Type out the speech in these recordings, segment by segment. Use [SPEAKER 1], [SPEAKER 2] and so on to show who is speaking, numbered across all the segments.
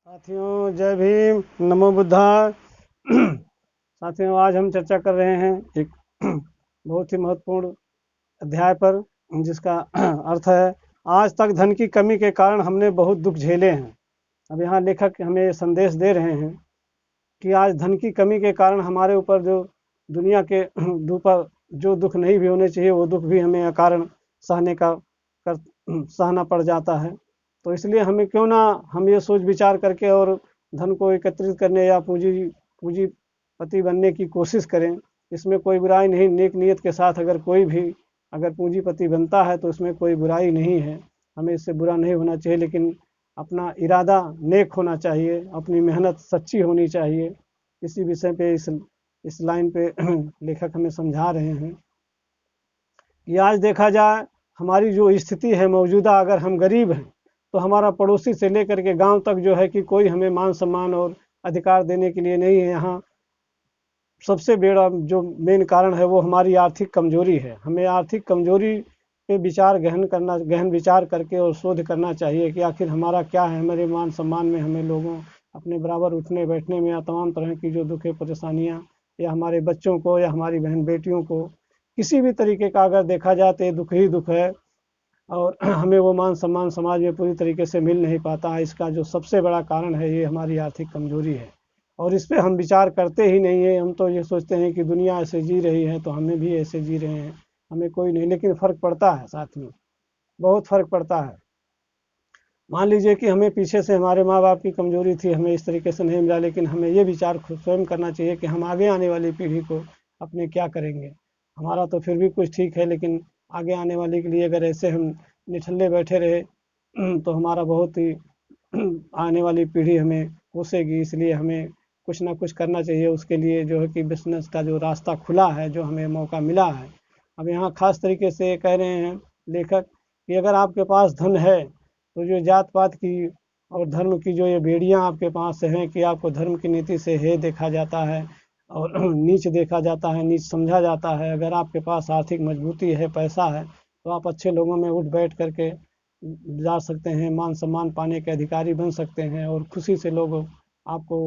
[SPEAKER 1] साथियों जय भीम, नमो बुद्धाय। साथियों आज हम चर्चा कर रहे हैं एक बहुत ही महत्वपूर्ण अध्याय पर, जिसका अर्थ है आज तक धन की कमी के कारण हमने बहुत दुख झेले हैं। अब यहाँ लेखक हमें संदेश दे रहे हैं कि आज धन की कमी के कारण हमारे ऊपर जो दुनिया के ऊपर जो दुख नहीं भी होने चाहिए वो दुख भी हमें अकारण सहना पड़ जाता है। तो इसलिए हमें क्यों ना हम ये सोच विचार करके और धन को एकत्रित करने या पूंजीपति बनने की कोशिश करें। इसमें कोई बुराई नहीं, नेक नीयत के साथ अगर कोई भी अगर पूंजीपति बनता है तो उसमें कोई बुराई नहीं है, हमें इससे बुरा नहीं होना चाहिए। लेकिन अपना इरादा नेक होना चाहिए, अपनी मेहनत सच्ची होनी चाहिए। इसी विषय पे इस लाइन पे लेखक हमें समझा रहे हैं कि आज देखा जाए हमारी जो स्थिति है मौजूदा, अगर हम गरीब हैं तो हमारा पड़ोसी से लेकर के गांव तक जो है कि कोई हमें मान सम्मान और अधिकार देने के लिए नहीं है। यहाँ सबसे बड़ा जो मेन कारण है वो हमारी आर्थिक कमजोरी है। हमें आर्थिक कमजोरी पे गहन विचार करके और शोध करना चाहिए कि आखिर हमारा क्या है। हमारे मान सम्मान में, हमें लोगों अपने बराबर उठने बैठने में या तमाम तरह की जो दुख परेशानियाँ, या हमारे बच्चों को या हमारी बहन बेटियों को किसी भी तरीके का अगर देखा जाए तो दुख ही दुख है, और हमें वो मान सम्मान समाज में पूरी तरीके से मिल नहीं पाता है। इसका जो सबसे बड़ा कारण है ये हमारी आर्थिक कमजोरी है, और इस पर हम विचार करते ही नहीं है। हम तो ये सोचते हैं कि दुनिया ऐसे जी रही है तो हमें भी ऐसे जी रहे हैं, हमें कोई नहीं। लेकिन फ़र्क पड़ता है साथ में, बहुत फ़र्क पड़ता है। मान लीजिए कि हमें पीछे से हमारे माँ बाप की कमजोरी थी, हमें इस तरीके से नहीं मिला, लेकिन हमें ये विचार खुद स्वयं करना चाहिए कि हम आगे आने वाली पीढ़ी को अपने क्या करेंगे। हमारा तो फिर भी कुछ ठीक है, लेकिन आगे आने वाले के लिए अगर ऐसे हम निठल्ले बैठे रहे तो हमारा बहुत ही आने वाली पीढ़ी हमें कोसेगी। इसलिए हमें कुछ ना कुछ करना चाहिए। उसके लिए जो है कि बिजनेस का जो रास्ता खुला है, जो हमें मौका मिला है। अब यहाँ खास तरीके से कह रहे हैं लेखक कि अगर आपके पास धन है तो जो जात पात की और धर्म की जो ये बेड़ियाँ आपके पास हैं कि आपको धर्म की नीति से हे देखा जाता है और नीच देखा जाता है, नीच समझा जाता है। अगर आपके पास आर्थिक मजबूती है, पैसा है, तो आप अच्छे लोगों में उठ बैठ करके जा सकते हैं, मान सम्मान पाने के अधिकारी बन सकते हैं, और खुशी से लोग आपको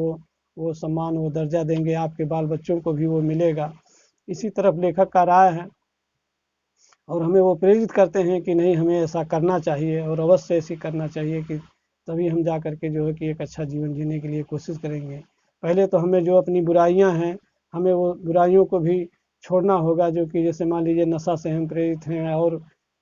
[SPEAKER 1] वो सम्मान, वो दर्जा देंगे, आपके बाल बच्चों को भी वो मिलेगा। इसी तरफ लेखक का राय है, और हमें वो प्रेरित करते हैं कि नहीं, हमें ऐसा करना चाहिए और अवश्य ऐसी करना चाहिए कि तभी हम जा करके जो है कि एक अच्छा जीवन जीने के लिए कोशिश करेंगे। पहले तो हमें जो अपनी बुराइयां हैं, हमें वो बुराइयों को भी छोड़ना होगा। जो कि जैसे मान लीजिए नशा से हम प्रेरित हैं और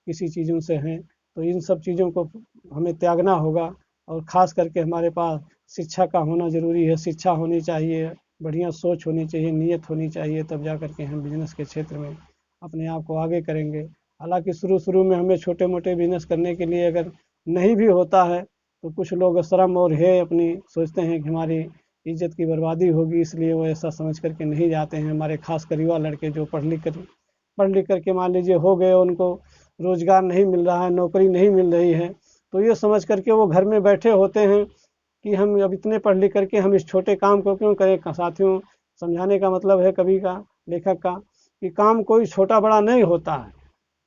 [SPEAKER 1] किसी चीज़ों से हैं, तो इन सब चीज़ों को हमें त्यागना होगा। और ख़ास करके हमारे पास शिक्षा का होना ज़रूरी है। शिक्षा होनी चाहिए, बढ़िया सोच होनी चाहिए, नीयत होनी चाहिए, तब जा करके हम बिजनेस के क्षेत्र में अपने आप को आगे करेंगे। हालांकि शुरू में हमें छोटे मोटे बिजनेस करने के लिए अगर नहीं भी होता है तो कुछ लोग शर्म और है अपनी सोचते हैं कि हमारी इज्जत की बर्बादी होगी, इसलिए वो ऐसा समझ करके नहीं जाते हैं। हमारे खास कर युवा लड़के जो पढ़ लिख करके मान लीजिए हो गए, उनको रोजगार नहीं मिल रहा है, नौकरी नहीं मिल रही है, तो ये समझ करके वो घर में बैठे होते हैं कि हम अब इतने पढ़ लिख करके हम इस छोटे काम को क्यों करें। साथियों, समझाने का मतलब है कवि का, लेखक का, कि काम कोई छोटा बड़ा नहीं होता है।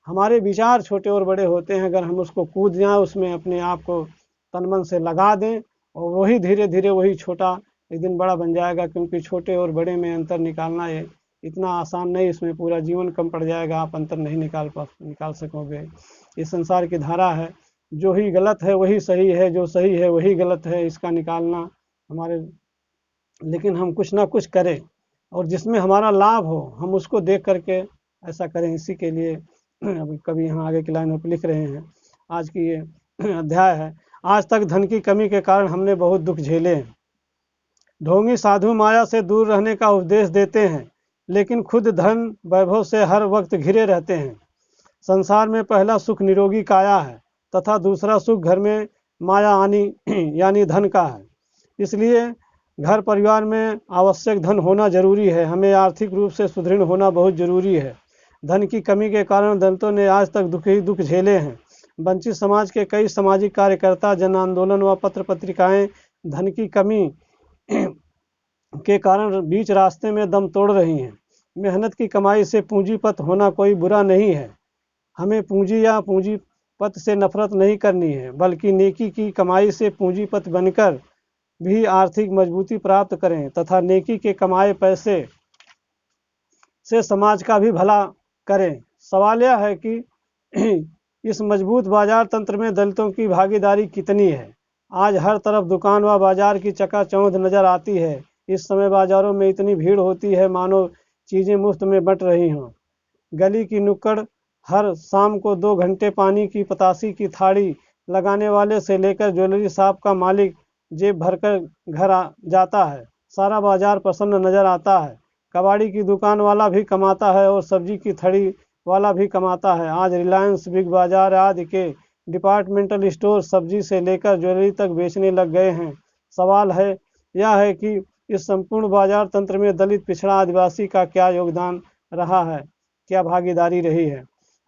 [SPEAKER 1] हमारे विचार छोटे और बड़े होते हैं। अगर हम उसको कूद जाएं, उसमें अपने आप को तन मन से लगा दें, और वही धीरे धीरे वही छोटा एक दिन बड़ा बन जाएगा। क्योंकि छोटे और बड़े में अंतर निकालना ये इतना आसान नहीं, इसमें पूरा जीवन कम पड़ जाएगा, आप अंतर नहीं निकाल सकोगे। ये संसार की धारा है, जो ही गलत है वही सही है, जो सही है वही गलत है, इसका निकालना हमारे। लेकिन हम कुछ ना कुछ करें, और जिसमें हमारा लाभ हो हम उसको देख करके ऐसा करें। इसी के लिए अभी कभी यहाँ आगे की लाइन पर लिख रहे हैं, आज की ये अध्याय है, आज तक धन की कमी के कारण हमने बहुत दुख झेले हैं। ढोंगी साधु माया से दूर रहने का उपदेश देते हैं, लेकिन खुद धन वैभव से हर वक्त घिरे रहते हैं। संसार में पहला सुख निरोगी काया है, तथा दूसरा सुख घर में माया आनी यानी धन का है। इसलिए घर परिवार में आवश्यक धन होना जरूरी है। हमें आर्थिक रूप से सुदृढ़ होना बहुत जरूरी है। धन की कमी के कारण दलितों ने आज तक दुख ही दुख झेले हैं। वंचित समाज के कई सामाजिक कार्यकर्ता, जन आंदोलन व पत्र पत्रिकाएं धन की कमी के कारण बीच रास्ते में दम तोड़ रही हैं। मेहनत की कमाई से पूंजीपत होना कोई बुरा नहीं है। हमें पूंजी या पूंजीपत से नफरत नहीं करनी है, बल्कि नेकी की कमाई से पूंजीपत बनकर भी आर्थिक मजबूती प्राप्त करें तथा नेकी के कमाए पैसे से समाज का भी भला करें। सवाल यह है कि इस मजबूत बाजार तंत्र में दलितों की भागीदारी कितनी है। आज हर तरफ दुकान व बाजार की चकाचौंध नजर आती है। इस समय बाजारों में इतनी भीड़ होती है मानो चीजें मुफ्त में बंट रही हों। गली की नुक्कड़ हर शाम को 2 घंटे पानी की पतासी की थाली लगाने वाले से लेकर ज्वेलरी शॉप का मालिक जेब भरकर घर जाता है। सारा बाजार प्रसन्न नजर आता है। कबाड़ी की दुकान वाला भी कमाता है और सब्जी की थड़ी वाला भी कमाता है। आज रिलायंस, बिग बाजार आदि के डिपार्टमेंटल स्टोर सब्जी से लेकर ज्वेलरी तक बेचने लग गए हैं। सवाल है यह है कि इस संपूर्ण बाजार तंत्र में दलित, पिछड़ा, आदिवासी का क्या योगदान रहा है, क्या भागीदारी रही है।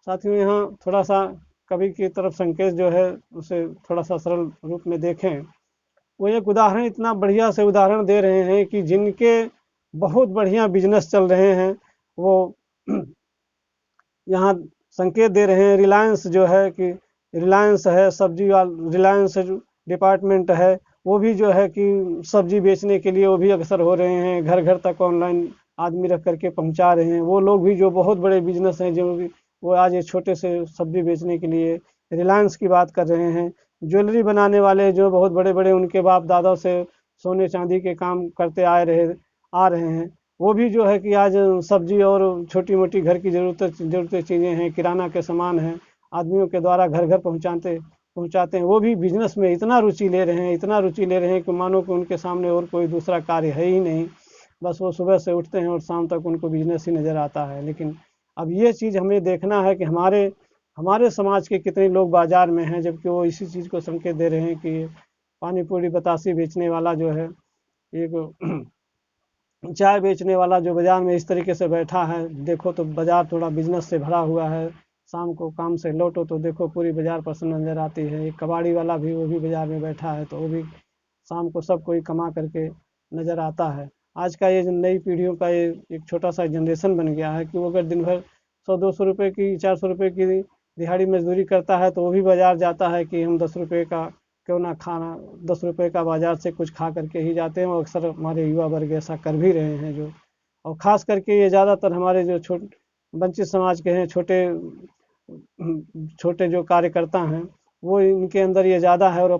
[SPEAKER 1] साथियों, यहाँ थोड़ा सा कवि की तरफ संकेत जो है उसे थोड़ा सा सरल रूप में देखें। वो एक उदाहरण इतना बढ़िया से उदाहरण दे रहे हैं कि जिनके बहुत बढ़िया बिजनेस चल रहे हैं वो यहाँ संकेत दे रहे हैं। रिलायंस जो है कि रिलायंस है, सब्जी वाला रिलायंस डिपार्टमेंट है, वो भी जो है कि सब्जी बेचने के लिए वो भी अग्रसर हो रहे हैं। घर घर तक ऑनलाइन आदमी रख करके पहुंचा रहे हैं। वो लोग भी जो बहुत बड़े बिजनेस हैं, जो भी वो आज ये छोटे से सब्जी बेचने के लिए रिलायंस की बात कर रहे हैं। ज्वेलरी बनाने वाले जो बहुत बड़े बड़े उनके बाप दादा से सोने चांदी के काम करते आ रहे हैं, वो भी जो है कि आज सब्जी और छोटी मोटी घर की ज़रूरतें चीज़ें हैं, किराना के सामान हैं, आदमियों के द्वारा घर घर पहुंचाते हैं। वो भी बिजनेस में इतना रुचि ले रहे हैं कि मानो कि उनके सामने और कोई दूसरा कार्य है ही नहीं। बस वो सुबह से उठते हैं और शाम तक उनको बिजनेस ही नज़र आता है। लेकिन अब ये चीज़ हमें देखना है कि हमारे समाज के कितने लोग बाजार में हैं, जबकि वो इसी चीज़ को संकेत दे रहे हैं कि पानी पूरी बतासी बेचने वाला जो है, एक चाय बेचने वाला जो बाजार में इस तरीके से बैठा है, देखो तो बाजार थोड़ा बिजनेस से भरा हुआ है। शाम को काम से लौटो तो देखो पूरी बाजार प्रसन्न नजर आती है। एक कबाड़ी वाला भी वो भी बाजार में बैठा है, तो वो भी शाम को सब कोई कमा करके नजर आता है। आज का ये जो नई पीढ़ियों का ये एक छोटा सा जनरेशन बन गया है कि वो अगर दिन भर 100-200 रुपये की, 400 रुपये की दिहाड़ी मजदूरी करता है तो वो भी बाजार जाता है कि हम 10 रुपये का क्यों ना खाना, 10 रुपये का बाजार से कुछ खा करके ही जाते हैं। और अक्सर हमारे युवा वर्ग ऐसा कर भी रहे हैं जो, और ख़ास करके ये ज़्यादातर हमारे जो वंचित समाज के हैं, छोटे जो कार्यकर्ता हैं, वो इनके अंदर ये ज़्यादा है। और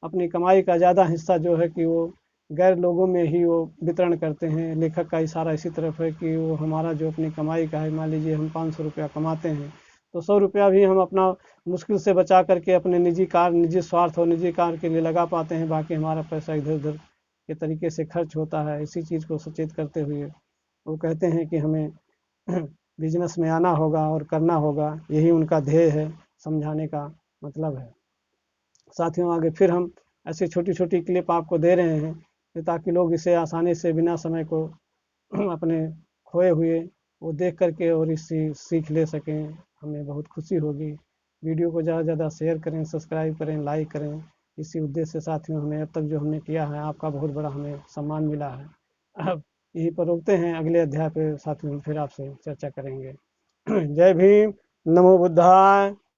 [SPEAKER 1] अपनी कमाई का ज़्यादा हिस्सा जो है कि वो गैर लोगों में ही वो वितरण करते हैं। लेखक का इशारा इसी तरफ है कि वो हमारा जो अपनी कमाई का है, मान लीजिए हम 500 रुपया कमाते हैं तो 100 रुपया भी हम अपना मुश्किल से बचा करके अपने निजी स्वार्थ और निजी कार्य के लिए लगा पाते हैं। बाकी हमारा पैसा इधर उधर के तरीके से खर्च होता है। इसी चीज़ को सचेत करते हुए वो कहते हैं कि हमें बिजनेस में आना होगा और करना होगा। यही उनका ध्येय है, समझाने का मतलब है। साथियों, आगे फिर हम ऐसी छोटी छोटी क्लिप आपको दे रहे हैं ताकि लोग इसे आसानी से बिना समय को अपने खोए हुए वो देख करके और इससे सीख ले सकें। हमें बहुत खुशी होगी। वीडियो को ज़्यादा से ज़्यादा शेयर करें, सब्सक्राइब करें, लाइक करें। इसी उद्देश्य से साथियों हमें अब तक जो हमने किया है, आपका बहुत बड़ा हमें सम्मान मिला है। अब यहीं पर रोकते हैं, अगले अध्याय पे साथियों फिर आपसे चर्चा करेंगे। जय भीम, नमो बुद्धाय।